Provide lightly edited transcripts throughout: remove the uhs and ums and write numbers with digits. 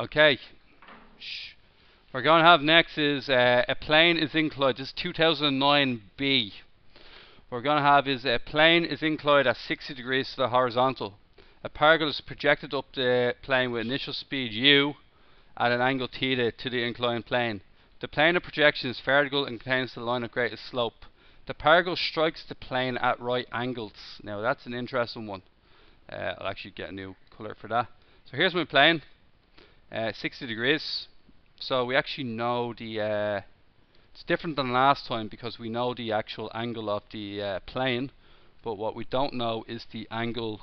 Okay. Shh. We're going to have next is a plane is inclined. This is 2009B. We're going to have is a plane is inclined at 60 degrees to the horizontal. A particle is projected up the plane with initial speed u at an angle theta to the inclined plane. The plane of projection is vertical and contains the line of greatest slope. The particle strikes the plane at right angles. Now that's an interesting one. I'll actually get a new colour for that. So here's my plane, 60 degrees. So we actually know the it's different than last time because we know the actual angle of the plane, but what we don't know is the angle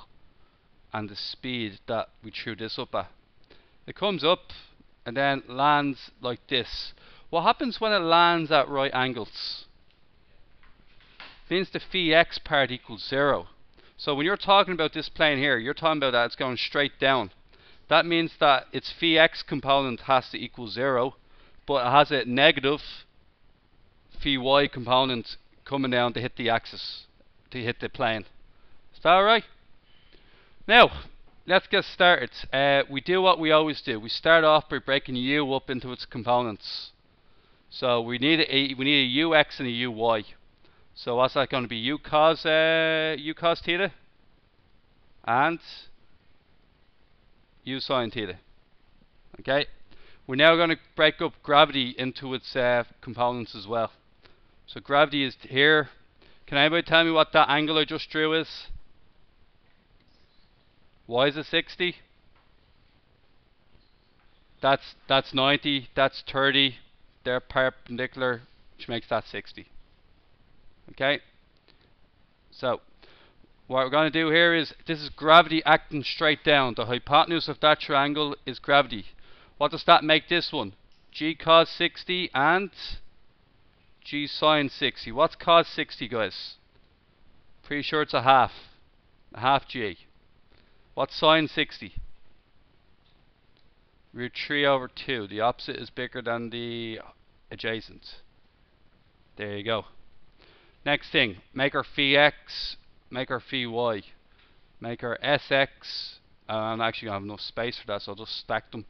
and the speed that we threw this up at. It comes up and then lands like this. What happens when it lands at right angles? Means the phi x part equals 0. So when you're talking about this plane here, you're talking about that it's going straight down. That means that its phi x component has to equal 0, but it has a negative phi y component coming down to hit the axis, to hit the plane. Is that alright? Now, let's get started. We do what we always do. We start off by breaking u up into its components. So we need a ux and a uy. So what's that going to be? U cos theta and u sine theta. Okay. We're now going to break up gravity into its components as well. So gravity is here. Can anybody tell me what that angle I just drew is? Why is it 60? That's 90. That's 30. They're perpendicular, which makes that 60. Okay. So what we're going to do here is, this is gravity acting straight down. The hypotenuse of that triangle is gravity. What does that make this one? G cos 60 and G sine 60. What's cos 60, guys? Pretty sure it's a half G. What's sine 60? Root 3 over 2. The opposite is bigger than the adjacent. There you go. Next thing, make our phi x, make our phi y, make our sx. I'm actually going to have enough space for that, so I'll just stack them.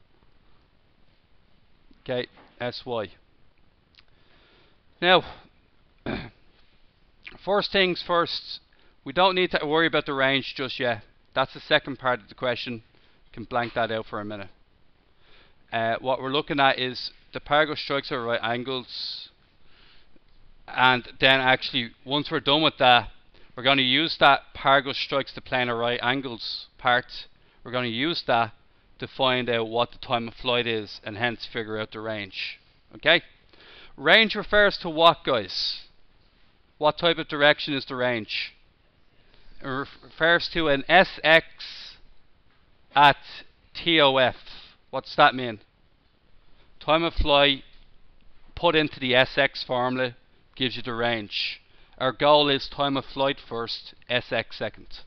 Okay, sy. Now, first things first, we don't need to worry about the range just yet. That's the second part of the question. You can blank that out for a minute. What we're looking at is the particle strikes at right angles, and then actually once we're done with that, we're going to use that particle strikes the plane at right angles part. We're going to use that to find out what the time of flight is and hence figure out the range. Okay? Range refers to what, guys? What type of direction is the range? It refers to an sx at TOF. What's that mean? Time of flight put into the sx formula gives you the range. Our goal is time of flight first, sx second.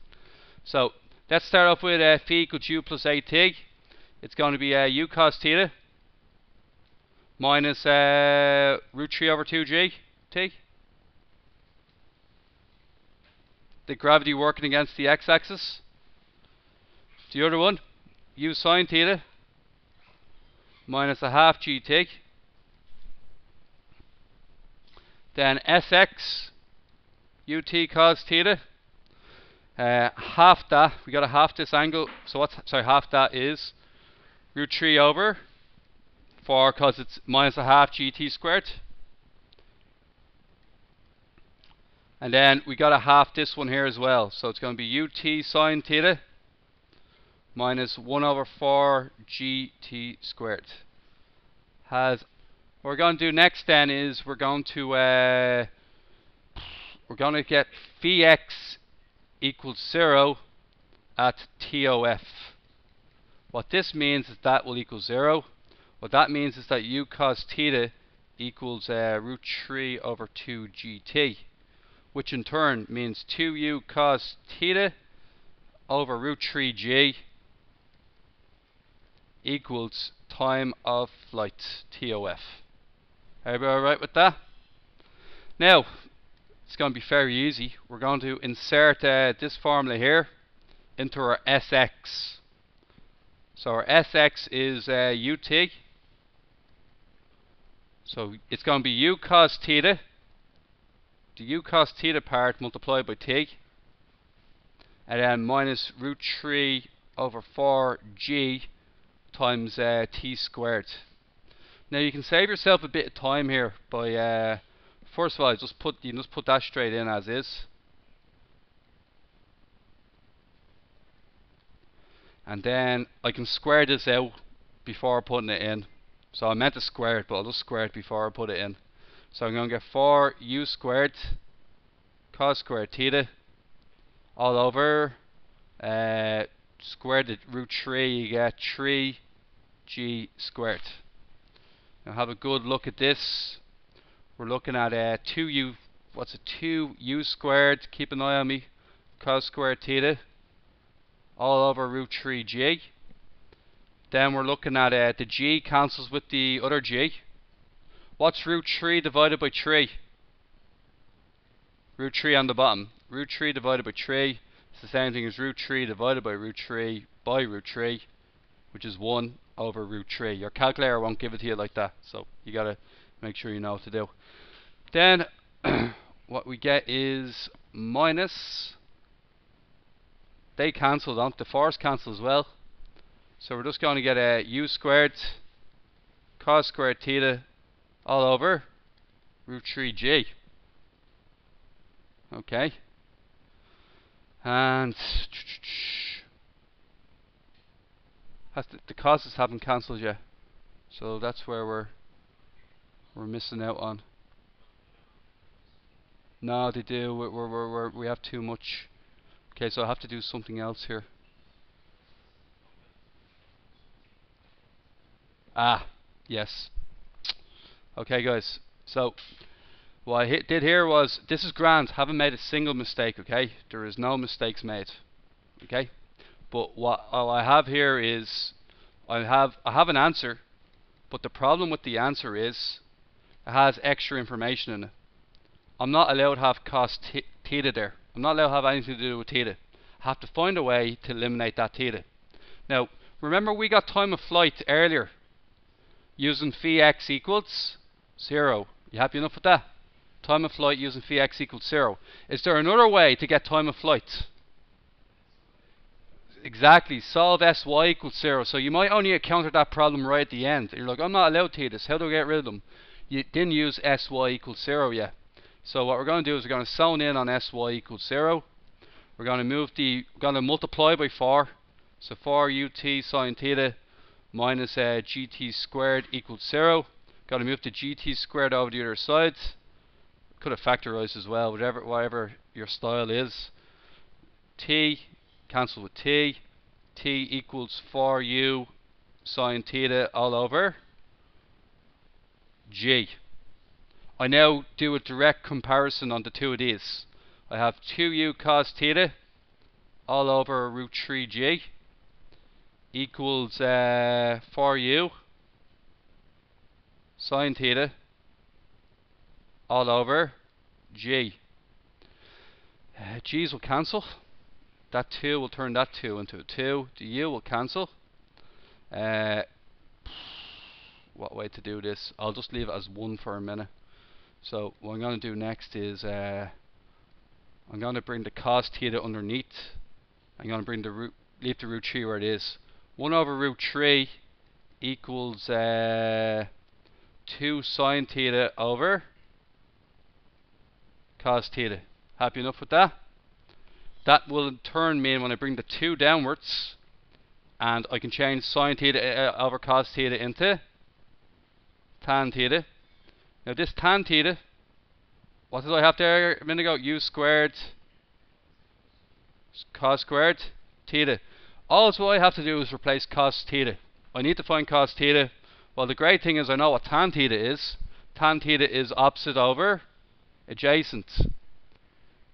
So let's start off with phi equals u plus at. It's going to be u cos theta minus root 3 over 2g t. The gravity working against the x-axis. The other one, u sine theta minus a half gt. Then sx ut cos theta. Half that, we got to half this angle. So what's, sorry, half that is root 3 over 4, because it's minus a half gt squared. And then we got to half this one here as well. So it's going to be ut sine theta minus 1 over 4 gt squared. What we're going to do next then is we're going to get phi x equals 0 at TOF. What this means is that will equal 0. What that means is that u cos theta equals root 3 over 2 gt, which in turn means 2u cos theta over root 3g equals time of flight, TOF. Everybody alright with that? Now, it's going to be very easy. We're going to insert this formula here into our sx. So our Sx is ut. So it's going to be u cos theta, the u cos theta part multiplied by t, and then minus root 3 over 4g times t squared. Now you can save yourself a bit of time here by first of all you just put that straight in as is, and then I can square this out before putting it in. So I meant to square it, but I'll just square it before I put it in. So I'm going to get 4u squared cos squared theta all over squared at root 3, you get 3g squared. Now have a good look at this. We're looking at 2u, what's it, 2u squared, keep an eye on me, cos squared theta all over root 3g. Then we're looking at the g cancels with the other g. What's root 3 divided by 3? Root 3 on the bottom. Root 3 divided by 3 is the same thing as root 3 divided by root 3 by root 3, which is 1 over root 3. Your calculator won't give it to you like that, so you gotta make sure you know what to do. Then what we get is minus, they cancel, don't the 4's cancel as well. So we're just going to get a u squared cos squared theta all over root 3g. Okay. And the causes haven't cancelled yet, so that's where we're missing out on. No, they do. We have too much. Okay, so I have to do something else here. Ah, yes. Okay, guys. So what I did here was, this is grand. Haven't made a single mistake. Okay, there is no mistakes made. Okay, but what all I have here is I have an answer, but the problem with the answer is it has extra information in it. I'm not allowed to have cos theta there. I'm not allowed to have anything to do with theta. I have to find a way to eliminate that theta. Now, remember we got time of flight earlier using phi x equals 0. You happy enough with that? Time of flight using phi x equals 0. Is there another way to get time of flight? Exactly, solve sy equals 0. So you might only encounter that problem right at the end. You're like, I'm not allowed thetas. How do I get rid of them? You didn't use sy equals 0 yet. So what we're going to do is we're going to zone in on sy equals 0. We're going to multiply by 4. So 4 ut sine theta minus gt squared equals 0. Got to move the gt squared over the other side. Could have factorized as well, whatever your style is. T cancel with t. T equals 4u sine theta all over g. I now do a direct comparison on the two of these. I have 2u cos theta all over root 3g equals 4u sine theta all over g. G's will cancel. That 2 will turn that 2 into a 2. The u will cancel. What way to do this? I'll just leave it as 1 for a minute. So what I'm going to do next is I'm going to bring the cos theta underneath. I'm going to bring the root, leave the root 3 where it is. 1 over root 3 equals 2 sine theta over cos theta. Happy enough with that? That will in turn mean when I bring the 2 downwards, and I can change sine theta over cos theta into tan theta. Now this tan theta, what did I have there a minute ago? U squared cos squared theta. All I have to do is replace cos theta. I need to find cos theta. Well, the great thing is I know what tan theta is. Tan theta is opposite over adjacent.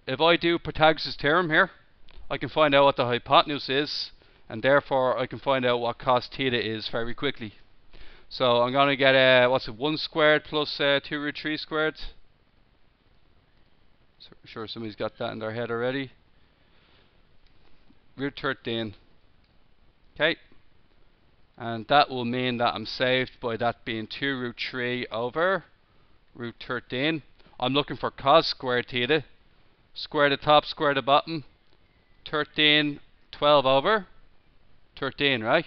If I do Pythagoras' theorem here, I can find out what the hypotenuse is, and therefore I can find out what cos theta is very quickly. So I'm going to get what's it, 1 squared plus 2 root 3 squared. So I'm sure somebody's got that in their head already. Root 13. Okay. And that will mean that I'm saved by that being 2 root 3 over root 13. I'm looking for cos squared theta. Square the top, square the bottom. 13, 12 over 13, right?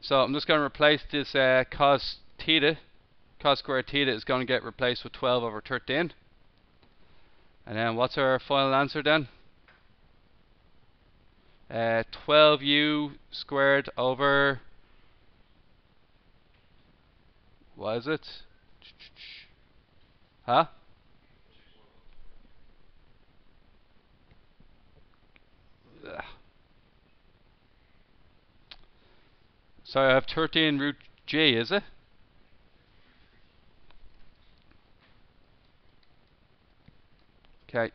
So I'm just going to replace this cos theta. Cos squared theta is going to get replaced with 12 over 13. And then what's our final answer then? 12u squared over, what is it? Huh? So I have 13 root g, is it? Okay.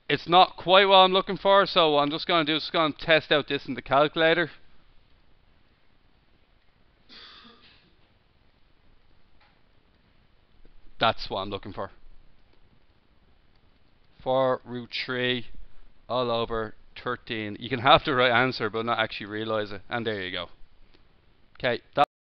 It's not quite what I'm looking for, so what I'm just going to do is going to test out this in the calculator. That's what I'm looking for. 4 root 3 all over 13. You can have the right answer but not actually realise it. And there you go. Okay, that